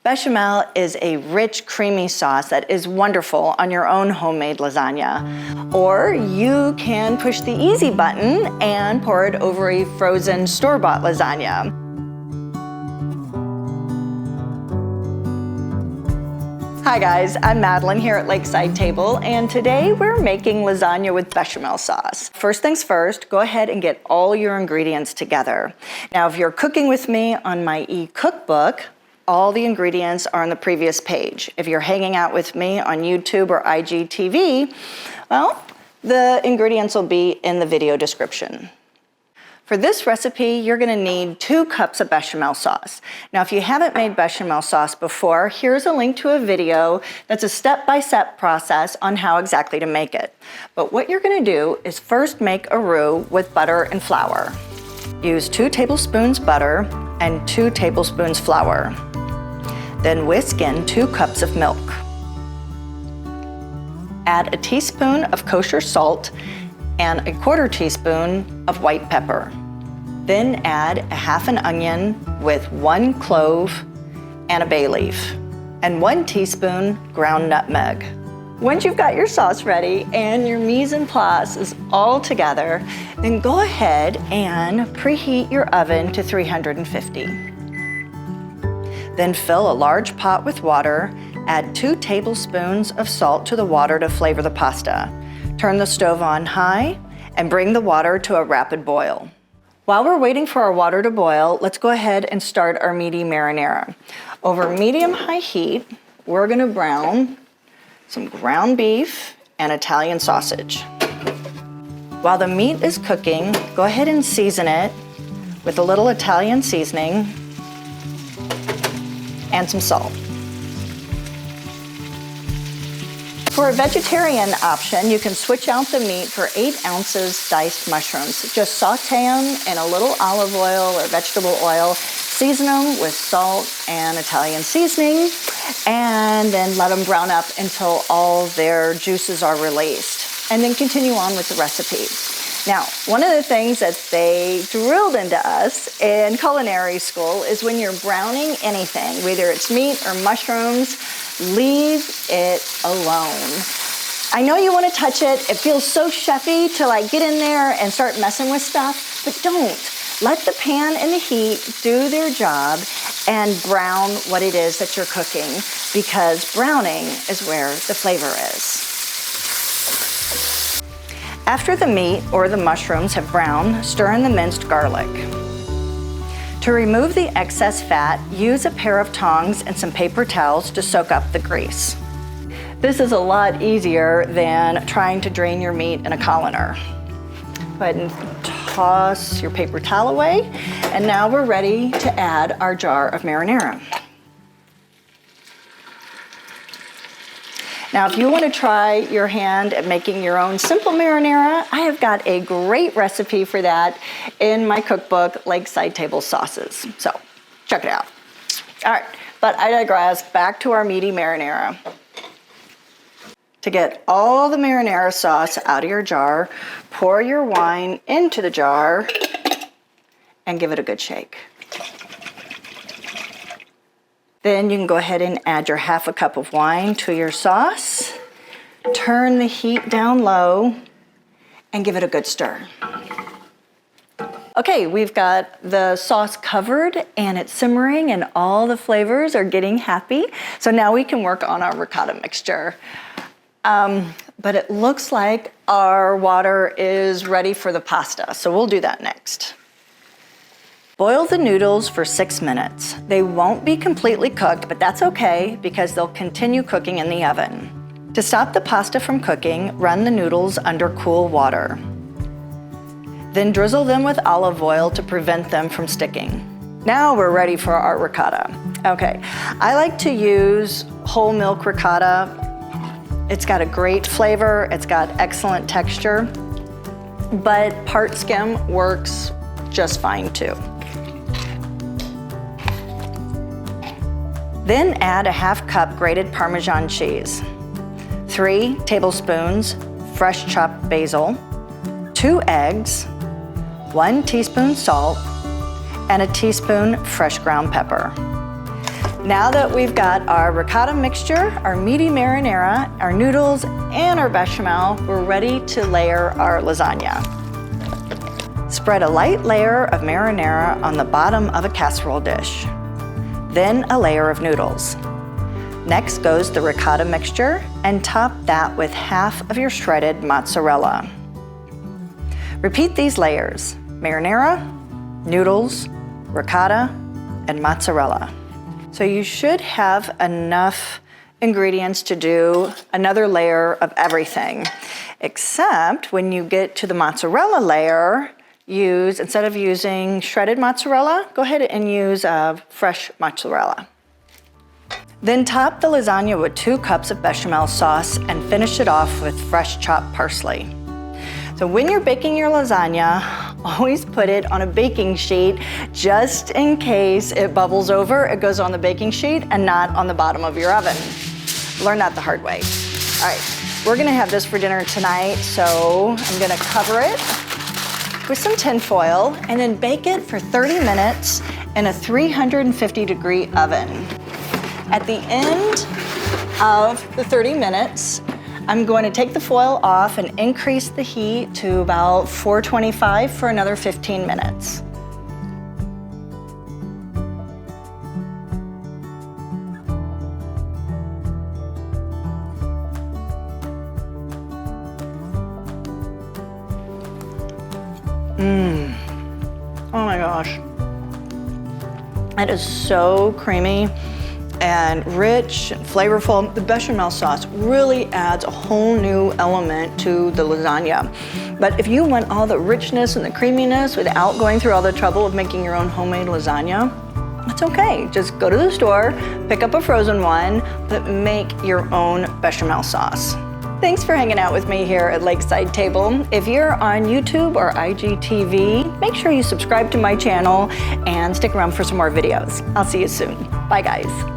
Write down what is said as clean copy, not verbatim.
Bechamel is a rich, creamy sauce that is wonderful on your own homemade lasagna. Or you can push the easy button and pour it over a frozen store-bought lasagna. Hi guys, I'm Madeline here at Lakeside Table, and today we're making lasagna with bechamel sauce. First things first, go ahead and get all your ingredients together. Now, if you're cooking with me on my e-cookbook, all the ingredients are on the previous page. If you're hanging out with me on YouTube or IGTV, well, the ingredients will be in the video description. For this recipe, you're gonna need 2 cups of bechamel sauce. Now, if you haven't made bechamel sauce before, here's a link to a video that's a step-by-step process on how exactly to make it. But what you're gonna do is first make a roux with butter and flour. Use 2 tablespoons butter and 2 tablespoons flour. Then whisk in 2 cups of milk. Add a teaspoon of kosher salt and a 1/4 teaspoon of white pepper. Then add a half an onion with 1 clove and a bay leaf and 1 teaspoon ground nutmeg. Once you've got your sauce ready and your mise en place is all together, then go ahead and preheat your oven to 350. Then fill a large pot with water, add 2 tablespoons of salt to the water to flavor the pasta. Turn the stove on high and bring the water to a rapid boil. While we're waiting for our water to boil, let's go ahead and start our meaty marinara. Over medium-high heat, we're gonna brown some ground beef and Italian sausage. While the meat is cooking, go ahead and season it with a little Italian seasoning and some salt. For a vegetarian option, you can switch out the meat for 8 ounces diced mushrooms. Just saute them in a little olive oil or vegetable oil, season them with salt and Italian seasoning, and then let them brown up until all their juices are released. And then continue on with the recipe. Now, one of the things that they drilled into us in culinary school is when you're browning anything, whether it's meat or mushrooms, leave it alone. I know you want to touch it. It feels so chefy to like get in there and start messing with stuff, but don't. Let the pan and the heat do their job and brown what it is that you're cooking, because browning is where the flavor is. After the meat or the mushrooms have browned, stir in the minced garlic. To remove the excess fat, use a pair of tongs and some paper towels to soak up the grease. This is a lot easier than trying to drain your meat in a colander. Go ahead and toss your paper towel away, and now we're ready to add our jar of marinara. Now, if you want to try your hand at making your own simple marinara, I have got a great recipe for that in my cookbook, Lakeside Table Sauces. So, check it out. All right, but I digress. Back to our meaty marinara. To get all the marinara sauce out of your jar, pour your wine into the jar and give it a good shake. Then you can go ahead and add your half a cup of wine to your sauce. Turn the heat down low and give it a good stir. Okay, we've got the sauce covered and it's simmering and all the flavors are getting happy. So now we can work on our ricotta mixture. But it looks like our water is ready for the pasta, so we'll do that next. Boil the noodles for 6 minutes. They won't be completely cooked, but that's okay because they'll continue cooking in the oven. To stop the pasta from cooking, run the noodles under cool water. Then drizzle them with olive oil to prevent them from sticking. Now we're ready for our ricotta. Okay, I like to use whole milk ricotta. It's got a great flavor, it's got excellent texture, but part skim works just fine too. Then add a half cup grated Parmesan cheese, 3 tablespoons fresh chopped basil, 2 eggs, 1 teaspoon salt, and a teaspoon fresh ground pepper. Now that we've got our ricotta mixture, our meaty marinara, our noodles, and our bechamel, we're ready to layer our lasagna. Spread a light layer of marinara on the bottom of a casserole dish, then a layer of noodles. Next goes the ricotta mixture, and top that with half of your shredded mozzarella. Repeat these layers: marinara, noodles, ricotta, and mozzarella. So you should have enough ingredients to do another layer of everything, except when you get to the mozzarella layer, instead of using shredded mozzarella, go ahead and use fresh mozzarella. Then top the lasagna with 2 cups of bechamel sauce and finish it off with fresh chopped parsley. So when you're baking your lasagna, always put it on a baking sheet just in case it bubbles over. It goes on the baking sheet and not on the bottom of your oven. Learn that the hard way. All right, we're gonna have this for dinner tonight, so I'm gonna cover it with some tin foil and then bake it for 30 minutes in a 350-degree oven. At the end of the 30 minutes, I'm going to take the foil off and increase the heat to about 425 for another 15 minutes. Oh my gosh. It is so creamy and rich and flavorful. The bechamel sauce really adds a whole new element to the lasagna. But if you want all the richness and the creaminess without going through all the trouble of making your own homemade lasagna, it's okay. Just go to the store, pick up a frozen one, but make your own bechamel sauce. Thanks for hanging out with me here at Lakeside Table. If you're on YouTube or IGTV, make sure you subscribe to my channel and stick around for some more videos. I'll see you soon. Bye, guys.